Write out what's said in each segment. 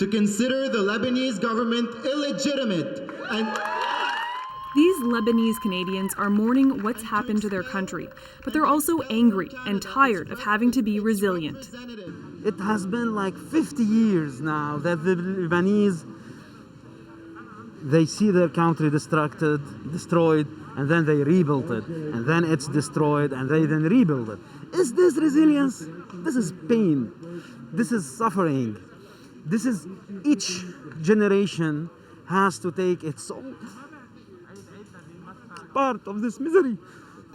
to consider the Lebanese government illegitimate and... These Lebanese Canadians are mourning what's happened to their country, but they're also angry and tired of having to be resilient. It has been like 50 years now that the Lebanese, they see their country destroyed, and then they rebuild it, and then it's destroyed, and they then rebuild it. Is this resilience? This is pain. This is suffering. This is each generation has to take its own part of this misery.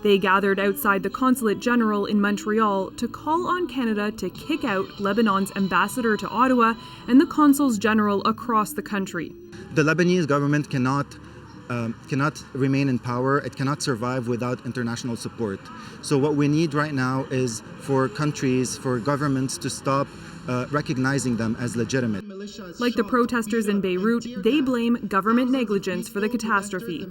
They gathered outside the Consulate General in Montreal to call on Canada to kick out Lebanon's ambassador to Ottawa and the consuls general across the country. The Lebanese government cannot remain in power. It cannot survive without international support. So what we need right now is for countries, for governments to stop recognizing them as legitimate. Like the protesters in Beirut, they blame government negligence for the catastrophe.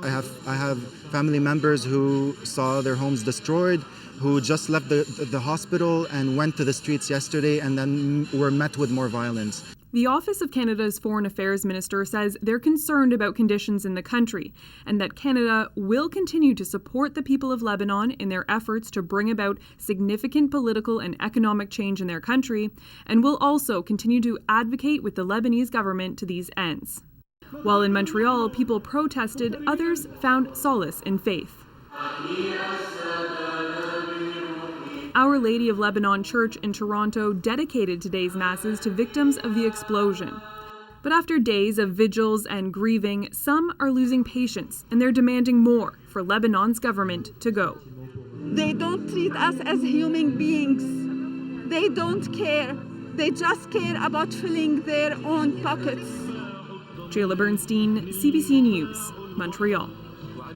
I have family members who saw their homes destroyed, who just left the hospital and went to the streets yesterday and then were met with more violence. The Office of Canada's Foreign Affairs Minister says they're concerned about conditions in the country and that Canada will continue to support the people of Lebanon in their efforts to bring about significant political and economic change in their country, and will also continue to advocate with the Lebanese government to these ends. While in Montreal, people protested, others found solace in faith. Our Lady of Lebanon Church in Toronto dedicated today's masses to victims of the explosion. But after days of vigils and grieving, some are losing patience and they're demanding more for Lebanon's government to go. They don't treat us as human beings. They don't care. They just care about filling their own pockets. Jayla Bernstein, CBC News, Montreal.